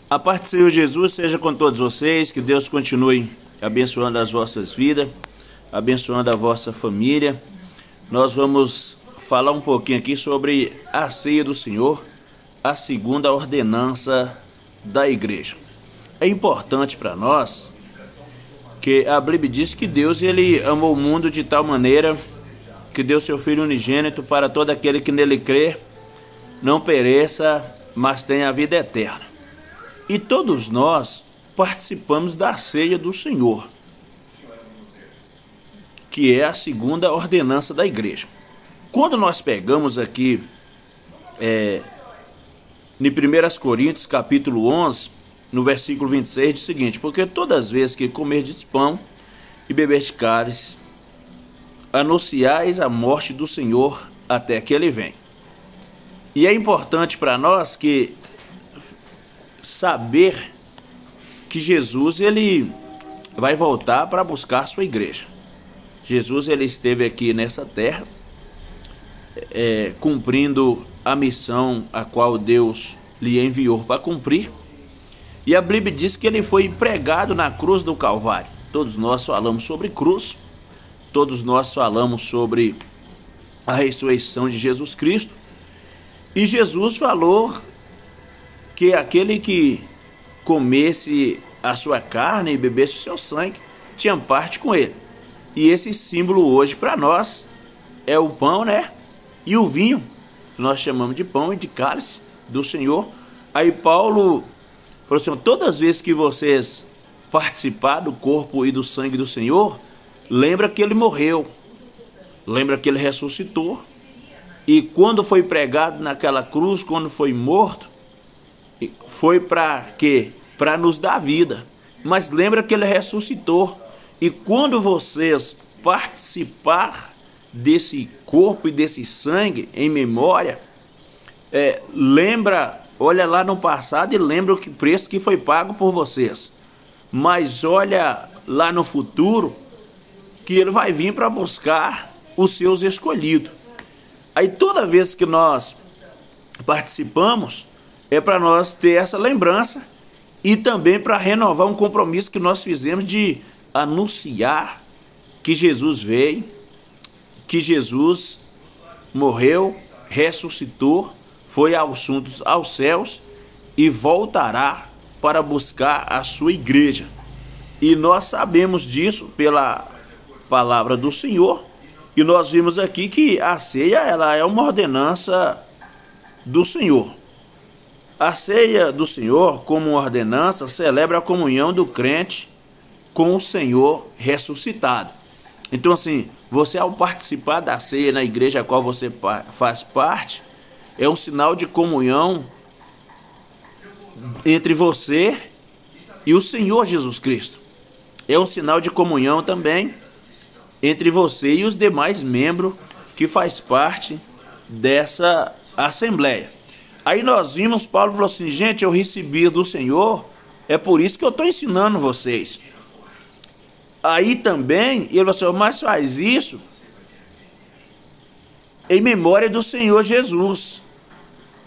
A paz do Senhor Jesus seja com todos vocês, que Deus continue abençoando as vossas vidas, abençoando a vossa família. Nós vamos falar um pouquinho aqui sobre a ceia do Senhor, a segunda ordenança da igreja. É importante para nós que a Bíblia diz que Deus ele amou o mundo de tal maneira que deu seu Filho unigênito para todo aquele que nele crê, não pereça, mas tenha a vida eterna. E todos nós participamos da ceia do Senhor, que é a segunda ordenança da igreja. Quando nós pegamos aqui em 1 Coríntios capítulo 11, no versículo 26, diz o seguinte: porque todas as vezes que comerdes pão e beberdes cálice, anunciais a morte do Senhor até que ele venha. E é importante para nós que saber que Jesus ele vai voltar para buscar sua igreja. Jesus ele esteve aqui nessa terra cumprindo a missão a qual Deus lhe enviou para cumprir. E a Bíblia diz que ele foi pregado na cruz do Calvário. Todos nós falamos sobre cruz, todos nós falamos sobre a ressurreição de Jesus Cristo. E Jesus falou que aquele que comesse a sua carne e bebesse o seu sangue tinha parte com ele. E esse símbolo hoje para nós é o pão, né? E o vinho, que nós chamamos de pão e de cálice do Senhor. Aí Paulo falou assim: todas as vezes que vocês participar do corpo e do sangue do Senhor, lembra que ele morreu, lembra que ele ressuscitou. E quando foi pregado naquela cruz, quando foi morto, foi para quê? Para nos dar vida. Mas lembra que ele ressuscitou. E quando vocês participar desse corpo e desse sangue em memória, lembra, olha lá no passado e lembra o preço que foi pago por vocês. Mas olha lá no futuro que ele vai vir para buscar os seus escolhidos. Aí toda vez que nós participamos, é para nós ter essa lembrança e também para renovar um compromisso que nós fizemos de anunciar que Jesus veio, que Jesus morreu, ressuscitou, foi aos céus e voltará para buscar a sua igreja. E nós sabemos disso pela palavra do Senhor. E nós vimos aqui que a ceia ela é uma ordenança do Senhor. A ceia do Senhor, como ordenança, celebra a comunhão do crente com o Senhor ressuscitado. Então, assim, você ao participar da ceia na igreja a qual você faz parte, é um sinal de comunhão entre você e o Senhor Jesus Cristo. É um sinal de comunhão também entre você e os demais membros que faz parte dessa assembleia. Aí nós vimos, Paulo falou assim: gente, eu recebi do Senhor, é por isso que eu estou ensinando vocês. Aí também, ele falou assim: mas faz isso em memória do Senhor Jesus.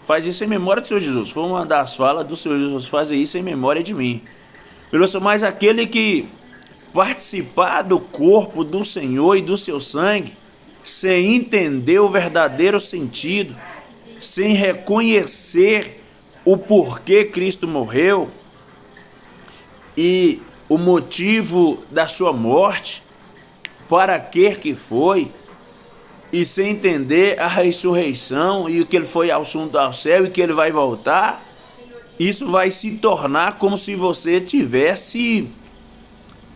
Faz isso em memória do Senhor Jesus. Foi uma das falas do Senhor Jesus: fazer isso em memória de mim. Ele falou assim: mas aquele que participar do corpo do Senhor e do seu sangue, sem entender o verdadeiro sentido, sem reconhecer o porquê Cristo morreu e o motivo da sua morte, para que foi, e sem entender a ressurreição e o que ele foi ao céu e que ele vai voltar, isso vai se tornar como se você tivesse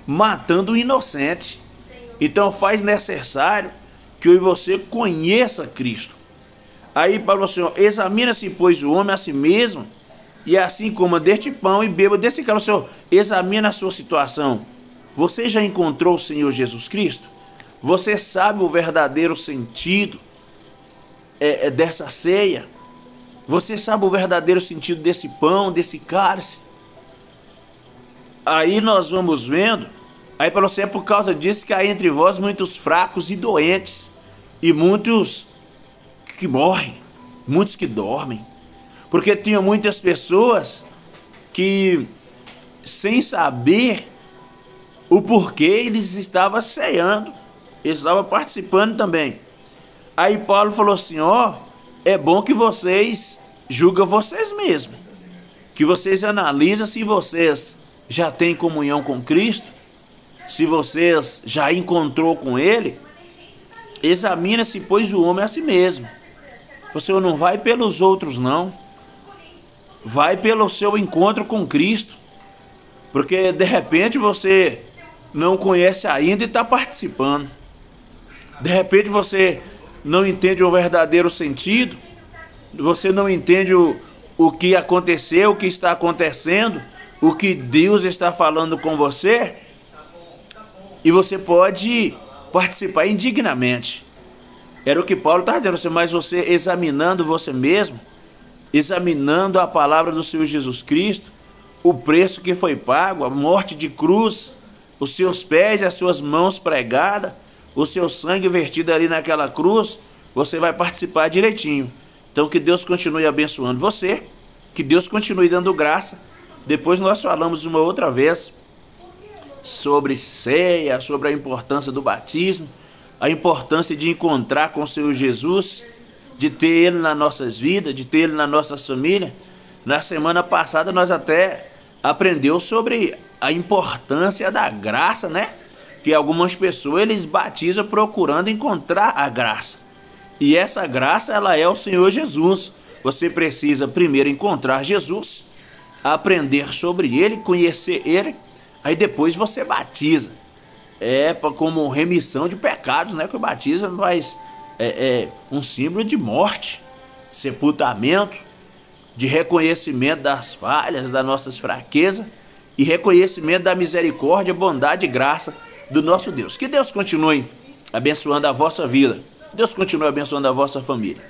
matando um inocente. Então faz necessário que eu e você conheça Cristo. Aí Paulo falou assim: examina-se, pois, o homem a si mesmo, e assim coma deste pão e beba desse cálice. Senhor, examina a sua situação. Você já encontrou o Senhor Jesus Cristo? Você sabe o verdadeiro sentido dessa ceia? Você sabe o verdadeiro sentido desse pão, desse cálice? Aí nós vamos vendo. Aí Paulo assim: é por causa disso que há entre vós muitos fracos e doentes, e muitos que morrem, muitos que dormem. Porque tinha muitas pessoas que, sem saber o porquê, eles estavam ceando, eles estavam participando também. Aí Paulo falou assim: ó, é bom que vocês julguem vocês mesmos, que vocês analisem se vocês já têm comunhão com Cristo, se vocês já encontrou com Ele. Examina-se, pois, o homem a si mesmo. Você não vai pelos outros, não. Vai pelo seu encontro com Cristo. Porque de repente você não conhece ainda e está participando. De repente você não entende o verdadeiro sentido. Você não entende o que aconteceu, o que está acontecendo, o que Deus está falando com você. E você pode participar indignamente. Era o que Paulo está dizendo assim: mas você examinando você mesmo, examinando a palavra do Senhor Jesus Cristo, o preço que foi pago, a morte de cruz, os seus pés e as suas mãos pregadas, o seu sangue vertido ali naquela cruz, você vai participar direitinho. Então que Deus continue abençoando você, que Deus continue dando graça. Depois nós falamos uma outra vez sobre ceia, sobre a importância do batismo, a importância de encontrar com o Senhor Jesus, de ter Ele nas nossas vidas, de ter Ele nas nossas famílias. Na semana passada nós até aprendeu sobre a importância da graça, né? Que algumas pessoas eles batizam procurando encontrar a graça. E essa graça, ela é o Senhor Jesus. Você precisa primeiro encontrar Jesus, aprender sobre Ele, conhecer Ele, aí depois você batiza. Como remissão de pecados, né? Que o batismo faz um símbolo de morte, sepultamento, de reconhecimento das falhas, das nossas fraquezas e reconhecimento da misericórdia, bondade e graça do nosso Deus. Que Deus continue abençoando a vossa vida. Deus continue abençoando a vossa família.